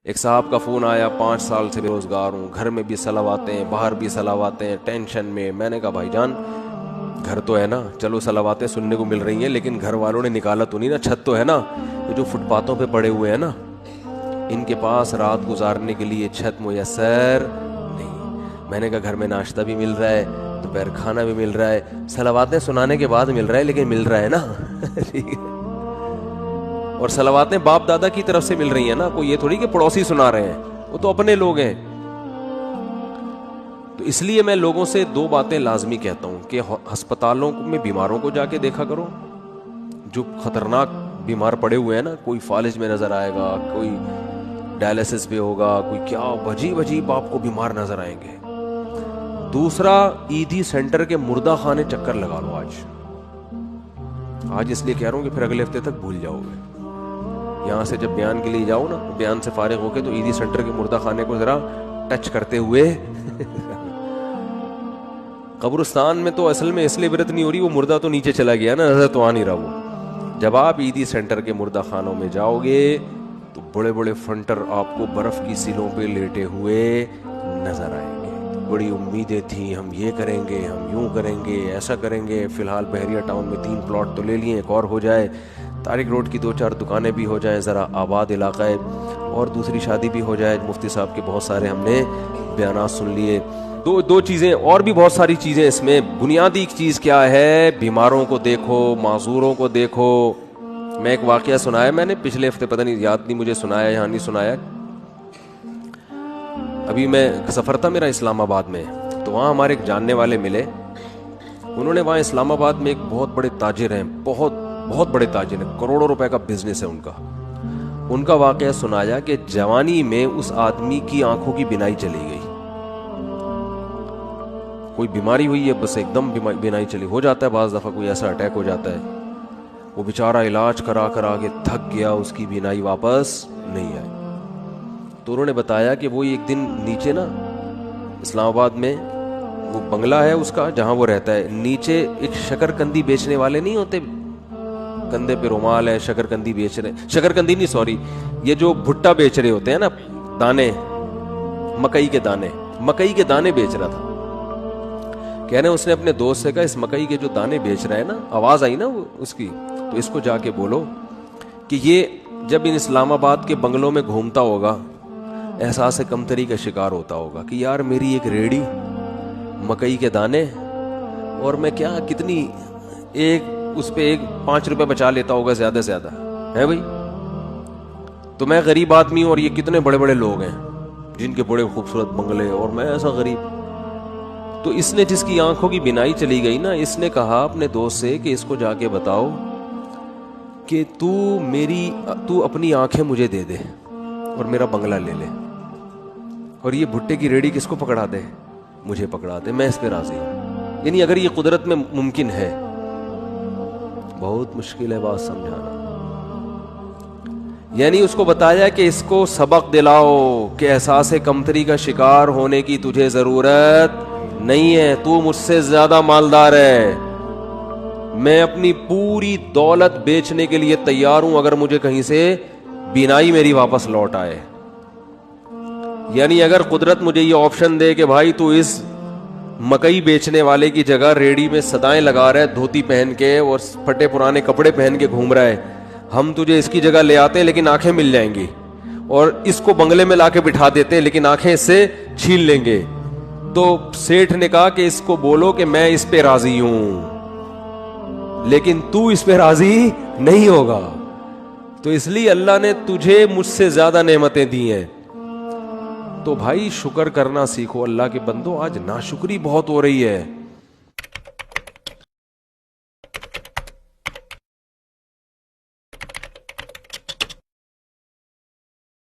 ایک صاحب کا فون آیا، 5 سال سے بے روزگار ہوں، گھر میں بھی صلواتیں ہیں، باہر بھی صلواتیں ہیں، ٹینشن میں. میں نے کہا بھائی جان گھر تو ہے نا، چلو صلواتیں سننے کو مل رہی ہیں، لیکن گھر والوں نے نکالا تو نہیں نا، چھت تو ہے نا. یہ جو فٹ پاتھوں پہ پڑے ہوئے ہیں نا، ان کے پاس رات گزارنے کے لیے چھت میسر نہیں. میں نے کہا گھر میں ناشتہ بھی مل رہا ہے، دوپہر کھانا بھی مل رہا ہے، صلواتیں سنانے کے بعد مل رہا ہے، لیکن مل رہا ہے نا. اور صلواتیں باپ دادا کی طرف سے مل رہی ہیں نا، کوئی یہ تھوڑی کہ پڑوسی سنا رہے ہیں، وہ تو اپنے لوگ ہیں. تو اس لیے میں لوگوں سے 2 باتیں لازمی کہتا ہوں کہ ہسپتالوں میں بیماروں کو جا کے دیکھا کرو، جو خطرناک بیمار پڑے ہوئے ہیں نا، کوئی فالج میں نظر آئے گا، کوئی ڈائلسس پہ ہوگا، کوئی کیا عجیب عجیب آپ کو بیمار نظر آئیں گے. دوسرا، ایدھی سینٹر کے مردہ خانے چکر لگا لو آج اس لیے کہہ رہا ہوں کہ پھر اگلے ہفتے تک بھول جاؤ گے. یہاں سے جب بیان کے لیے جاؤ نا، بیان سے فارغ ہو کے تو ایدھی سینٹر کے مردہ خانے کو ذرا ٹچ کرتے ہوئے. قبرستان میں تو اصل میں اس لیے عبرت نہیں ہو رہی، وہ مردہ تو نیچے چلا گیا نا، نظر تو آ نہیں رہا. وہ جب آپ ایدھی سینٹر کے مردہ خانوں میں جاؤ گے تو بڑے بڑے فنٹر آپ کو برف کی سیلوں پہ لیٹے ہوئے نظر آئیں گے. بڑی امیدیں تھیں، ہم یہ کریں گے، ہم یوں کریں گے، ایسا کریں گے. فی الحال بحریہ ٹاؤن میں 3 پلاٹ تو لے لیے، ایک اور ہو جائے، طارق روڈ کی 2-4 دکانیں بھی ہو جائیں، ذرا آباد علاقہ ہے، اور دوسری شادی بھی ہو جائے. مفتی صاحب کے بہت سارے ہم نے بیانات سن لیے. دو چیزیں اور بھی بہت ساری چیزیں اس میں. بنیادی چیز کیا ہے؟ بیماروں کو دیکھو، معذوروں کو دیکھو. میں ایک واقعہ سنایا میں نے پچھلے ہفتے، پتہ نہیں یاد نہیں مجھے سنایا یا نہیں سنایا. ابھی میں سفر تھا میرا اسلام آباد میں، تو وہاں ہمارے ایک جاننے والے ملے. انہوں نے وہاں اسلام آباد میں ایک بہت بڑے تاجر ہیں، بہت بڑے تاجر ہیں، کروڑوں روپے کا بزنس ہے ان کا واقعہ سنایا کہ جوانی میں اس آدمی کی آنکھوں کی بینائی چلی گئی. کوئی بیماری ہوئی ہے، بس ایک دم بینائی چلی. ہو جاتا ہے بعض دفعہ، کوئی ایسا اٹیک ہو جاتا ہے. وہ بیچارہ علاج کرا کے تھک گیا، اس کی بینائی واپس نہیں آئی. تو انہوں نے بتایا کہ وہ ایک دن نیچے نا اسلام آباد میں وہ بنگلہ ہے اس کا جہاں وہ رہتا ہے، نیچے ایک شکر کندی بیچنے والے نہیں ہوتے، کندھے پہ رومال ہے، شکر کندی بیچ رہے، شکر کندی نہیں سوری، یہ جو بھٹا بیچ رہے ہوتے ہیں نا، دانے، مکئی کے دانے بیچ رہا تھا. کہہ رہے ہیں اس نے اپنے دوست سے کہا اس مکئی کے جو دانے بیچ رہا ہے نا، آواز آئی نا اس کی، تو اس کو جا کے بولو کہ یہ جب ان اسلام آباد کے بنگلوں میں گھومتا ہوگا، احساس کمتری کا شکار ہوتا ہوگا کہ یار میری ایک ریڑھی، مکئی کے دانے، اور میں کیا کتنی ایک اس پہ 5 روپے بچا لیتا ہوگا زیادہ سے زیادہ ہے بھائی. تو میں غریب آدمی ہوں اور یہ کتنے بڑے بڑے لوگ ہیں جن کے بڑے خوبصورت بنگلے، اور میں ایسا غریب. تو اس نے جس کی آنکھوں کی بینائی چلی گئی نا، اس نے کہا اپنے دوست سے کہ اس کو جا کے بتاؤ کہ تو اپنی آنکھیں مجھے دے دے اور میرا بنگلہ لے لے، اور یہ بھٹے کی ریڑھی کس کو پکڑا دے؟ مجھے پکڑا دے، میں اس پہ راضی ہوں. یعنی اگر یہ قدرت میں ممکن ہے، بہت مشکل ہے بات سمجھانا. یعنی اس کو بتایا کہ اس کو سبق دلاؤ کہ احساس کمتری کا شکار ہونے کی تجھے ضرورت نہیں ہے، تو مجھ سے زیادہ مالدار ہے، میں اپنی پوری دولت بیچنے کے لیے تیار ہوں اگر مجھے کہیں سے بینائی میری واپس لوٹ آئے. یعنی اگر قدرت مجھے یہ آپشن دے کہ بھائی تو اس مکئی بیچنے والے کی جگہ ریڑھی میں صدائیں لگا رہا ہے دھوتی پہن کے اور پھٹے پرانے کپڑے پہن کے گھوم رہا ہے، ہم تجھے اس کی جگہ لے آتے ہیں لیکن آنکھیں مل جائیں گی، اور اس کو بنگلے میں لا کے بٹھا دیتے ہیں لیکن آنکھیں اس سے چھین لیں گے. تو سیٹھ نے کہا کہ اس کو بولو کہ میں اس پہ راضی ہوں لیکن تو اس پہ راضی نہیں ہوگا. تو اس لیے اللہ نے تجھے مجھ سے زیادہ نعمتیں دی ہیں. تو بھائی شکر کرنا سیکھو اللہ کے بندو. آج ناشکری بہت ہو رہی ہے.